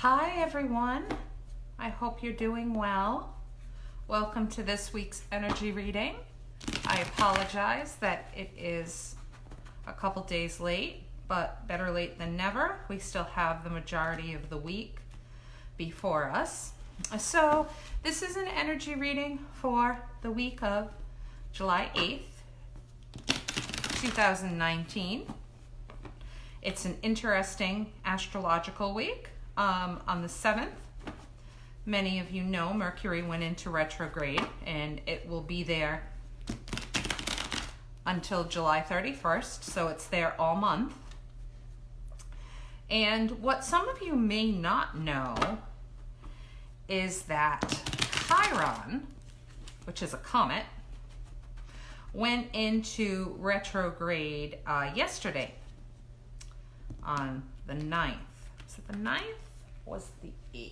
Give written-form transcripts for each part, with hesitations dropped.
Hi everyone, I hope you're doing well. Welcome to this week's energy reading. I apologize that it is a couple days late, but better late than never. We still have the majority of the week before us. So this is an energy reading for the week of July 8th, 2019. It's an interesting astrological week. On the 7th, many of you know Mercury went into retrograde and it will be there until July 31st, so it's there all month. And what some of you may not know is that Chiron, which is a comet, went into retrograde yesterday on the 9th. Is it the 9th? Was the 8th?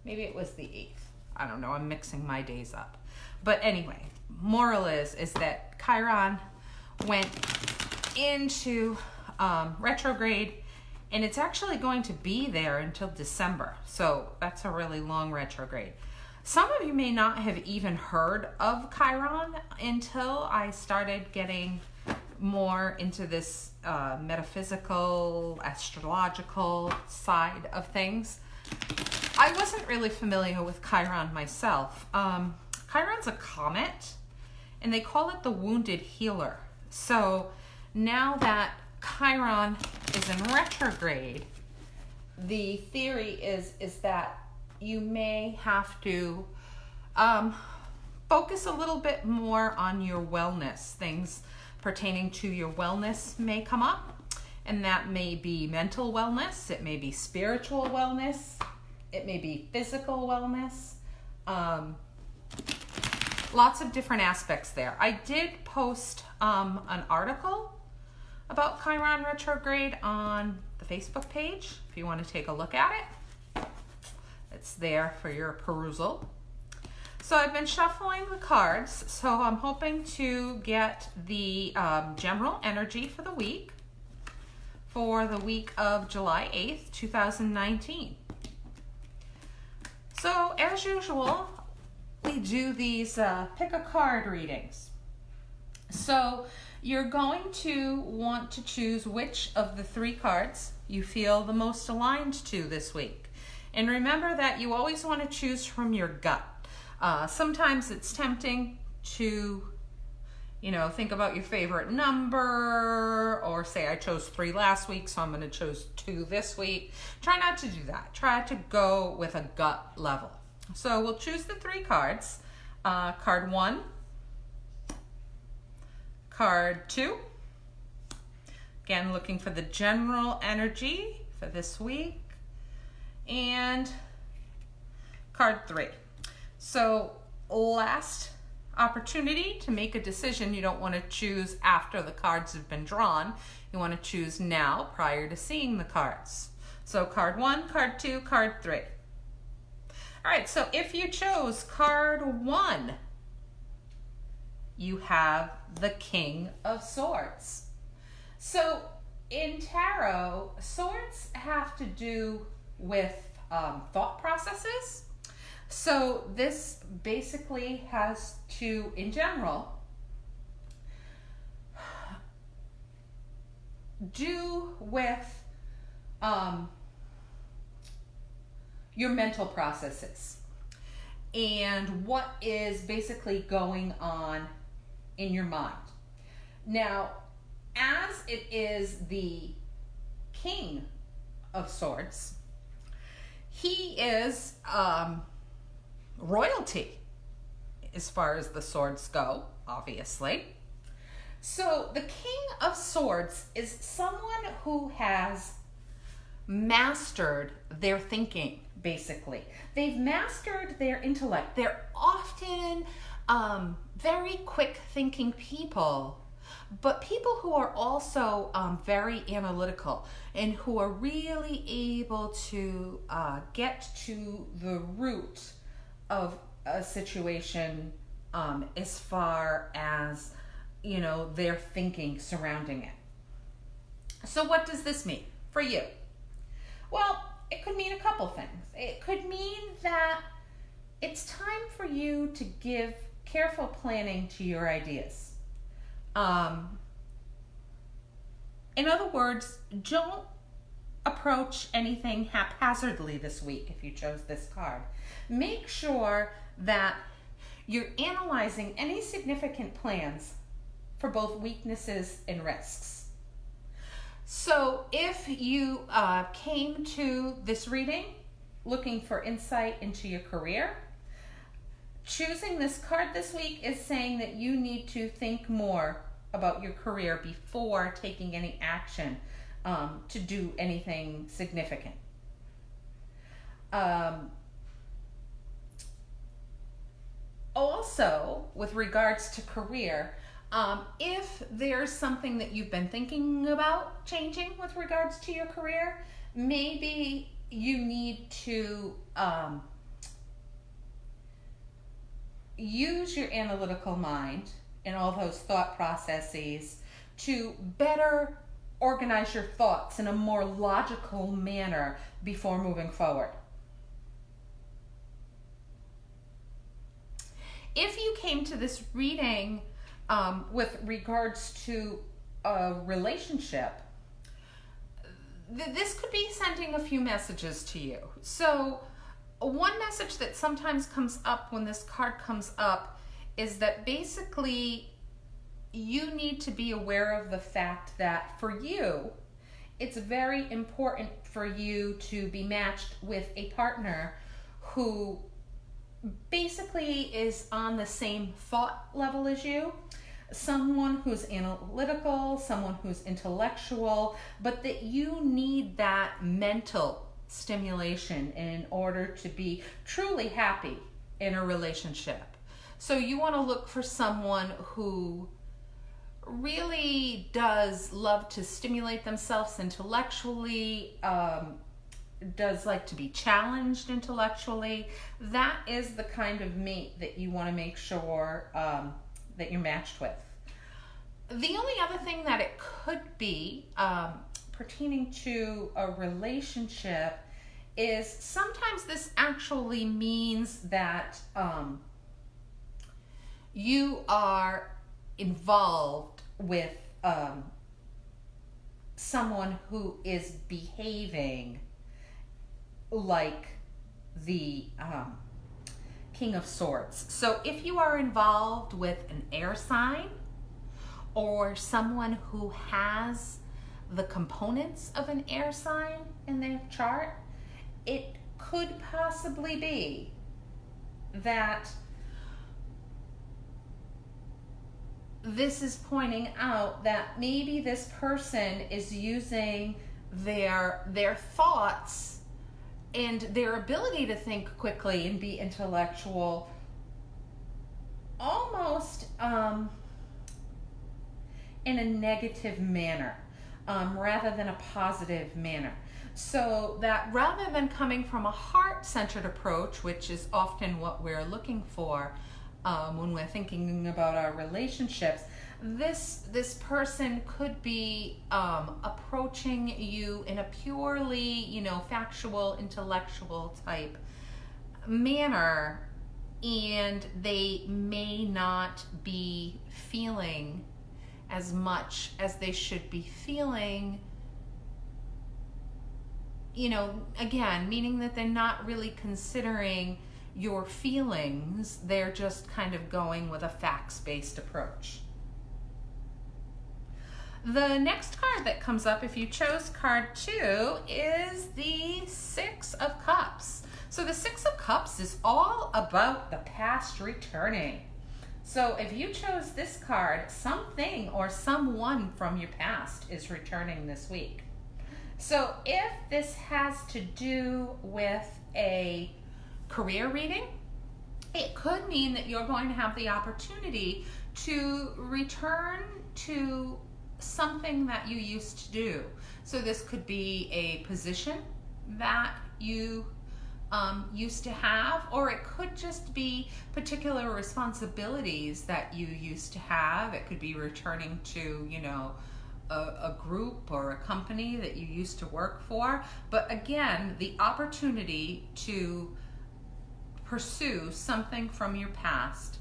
Maybe it was the 8th. I don't know. I'm mixing my days up. But anyway, moral is that Chiron went into retrograde, and it's actually going to be there until December. So that's a really long retrograde. Some of you may not have even heard of Chiron until I started getting more into this metaphysical, astrological side of things. I wasn't really familiar with Chiron myself. Chiron's a comet, and they call it the wounded healer. So now that Chiron is in retrograde, the theory is that you may have to focus a little bit more on your wellness. Things pertaining to your wellness may come up, and that may be mental wellness, it may be spiritual wellness, it may be physical wellness, lots of different aspects there. I did post an article about Chiron retrograde on the Facebook page if you want to take a look at it. It's there for your perusal. So I've been shuffling the cards, so I'm hoping to get the general energy for the week of July 8th, 2019. So as usual, we do these pick a card readings. So you're going to want to choose which of the three cards you feel the most aligned to this week. And remember that you always want to choose from your gut. Sometimes it's tempting to, think about your favorite number, or say I chose 3 last week, so I'm going to choose 2 this week. Try not to do that. Try to go with a gut level. So we'll choose the 3 cards. Card 1, card 2. Again, looking for the general energy for this week. And card 3. So last opportunity to make a decision. You don't want to choose after the cards have been drawn. You want to choose now prior to seeing the cards. So card 1, card 2, card 3. All right, so if you chose card 1, you have the King of Swords. So in tarot, swords have to do with thought processes. So this basically has to, in general, do with your mental processes and what is basically going on in your mind. Now, as it is the King of Swords, he is royalty as far as the swords go, obviously. So the King of Swords is someone who has mastered their thinking, basically. They've mastered their intellect. They're often very quick thinking people, but people who are also very analytical and who are really able to get to the root of a situation as far as, their thinking surrounding it. So what does this mean for you? Well, it could mean a couple things. It could mean that it's time for you to give careful planning to your ideas. In other words, don't approach anything haphazardly this week if you chose this card. Make sure that you're analyzing any significant plans for both weaknesses and risks. So if you came to this reading looking for insight into your career, choosing this card this week is saying that you need to think more about your career before taking any action to do anything significant. Also, with regards to career, if there's something that you've been thinking about changing with regards to your career, maybe you need to use your analytical mind and all those thought processes to better organize your thoughts in a more logical manner before moving forward. If you came to this reading with regards to a relationship, this could be sending a few messages to you. So one message that sometimes comes up when this card comes up is that basically you need to be aware of the fact that for you, it's very important for you to be matched with a partner who basically is on the same thought level as you, someone who's analytical, someone who's intellectual, but that you need that mental stimulation in order to be truly happy in a relationship. So you want to look for someone who really does love to stimulate themselves intellectually, does like to be challenged intellectually. That is the kind of mate that you want to make sure that you're matched with. The only other thing that it could be pertaining to a relationship is sometimes this actually means that you are involved with someone who is behaving like the King of Swords. So if you are involved with an air sign or someone who has the components of an air sign in their chart, it could possibly be that this is pointing out that maybe this person is using their thoughts and their ability to think quickly and be intellectual almost in a negative manner rather than a positive manner. So that rather than coming from a heart-centered approach, which is often what we're looking for when we're thinking about our relationships, this person could be approaching you in a purely, factual, intellectual type manner, and they may not be feeling as much as they should be feeling. Again, meaning that they're not really considering your feelings, they're just kind of going with a facts-based approach. The next card that comes up, if you chose card 2, is the Six of Cups. So the Six of Cups is all about the past returning. So if you chose this card, something or someone from your past is returning this week. So if this has to do with a career reading, it could mean that you're going to have the opportunity to return to something that you used to do. So this could be a position that you used to have, or it could just be particular responsibilities that you used to have. It could be returning to, a group or a company that you used to work for. But again, the opportunity to pursue something from your past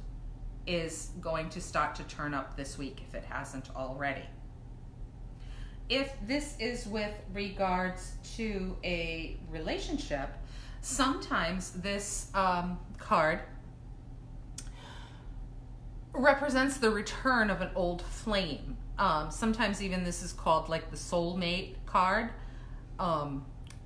is going to start to turn up this week if it hasn't already. If this is with regards to a relationship, sometimes this card represents the return of an old flame. Sometimes even this is called like the soulmate card,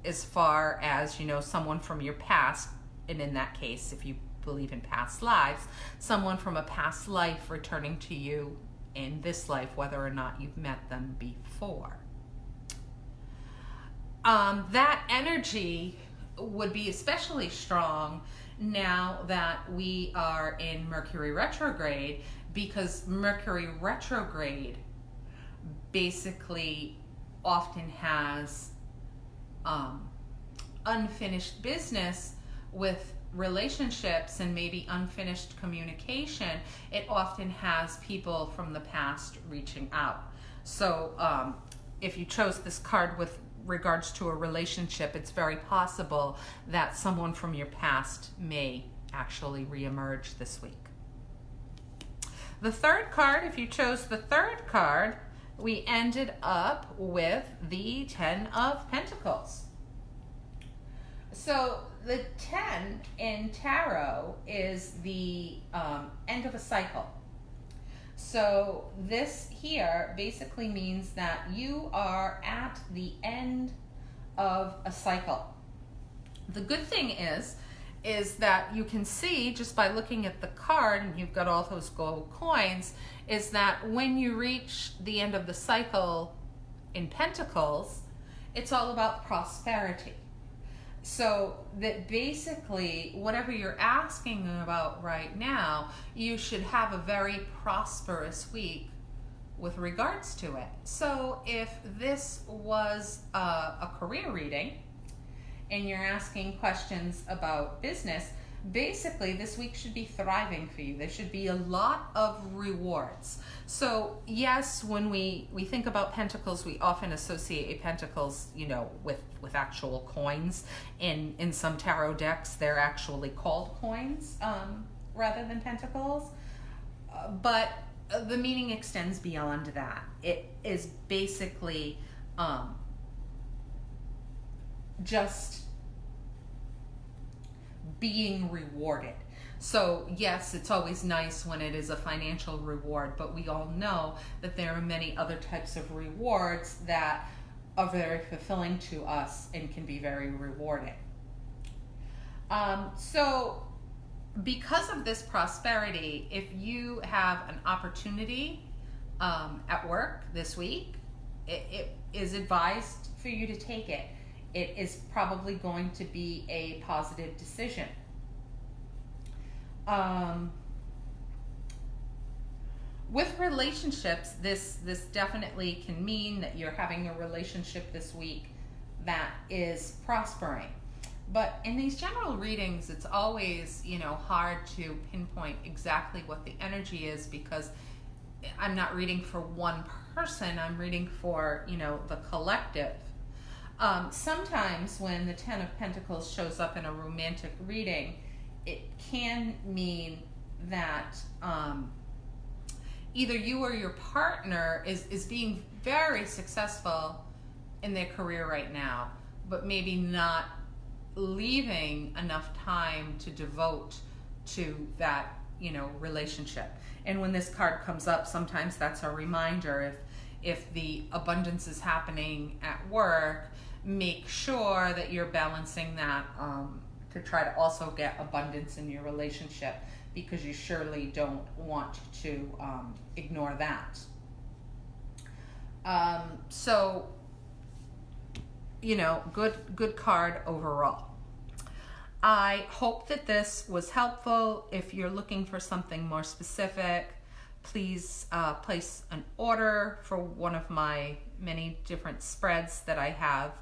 as far as, you know, someone from your past, and in that case, if you believe in past lives, someone from a past life returning to you in this life, whether or not you've met them before. That energy would be especially strong now that we are in Mercury retrograde, because Mercury retrograde basically often has unfinished business with relationships and maybe unfinished communication. It often has people from the past reaching out. So if you chose this card with regards to a relationship, it's very possible that someone from your past may actually reemerge this week. The third card, if you chose the third card, we ended up with the Ten of Pentacles. So the 10 in tarot is the end of a cycle. So this here basically means that you are at the end of a cycle. The good thing is that you can see just by looking at the card, and you've got all those gold coins, is that when you reach the end of the cycle in Pentacles, it's all about prosperity. So that basically whatever you're asking about right now, you should have a very prosperous week with regards to it. So if this was a career reading and you're asking questions about business, basically this week should be thriving for you. There should be a lot of rewards. So yes, when we think about pentacles, we often associate pentacles, you know, with actual coins. In some tarot decks, they're actually called coins rather than pentacles. But the meaning extends beyond that. It is basically just being rewarded. So yes, it's always nice when it is a financial reward, but we all know that there are many other types of rewards that are very fulfilling to us and can be very rewarding. So because of this prosperity, if you have an opportunity at work this week, it is advised for you to take it. It is probably going to be a positive decision. With relationships, this definitely can mean that you're having a relationship this week that is prospering. But in these general readings, it's always, you know, hard to pinpoint exactly what the energy is, because I'm not reading for one person, I'm reading for, you know, the collective. Sometimes when the Ten of Pentacles shows up in a romantic reading, it can mean that either you or your partner is being very successful in their career right now, but maybe not leaving enough time to devote to that, you know, relationship. And when this card comes up, sometimes that's a reminder. If the abundance is happening at work, make sure that you're balancing that to try to also get abundance in your relationship, because you surely don't want to ignore that. So, you know, good card overall. I hope that this was helpful. If you're looking for something more specific, please place an order for one of my many different spreads that I have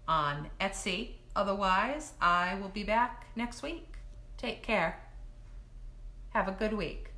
on Etsy. Otherwise, I will be back next week. Take care. Have a good week.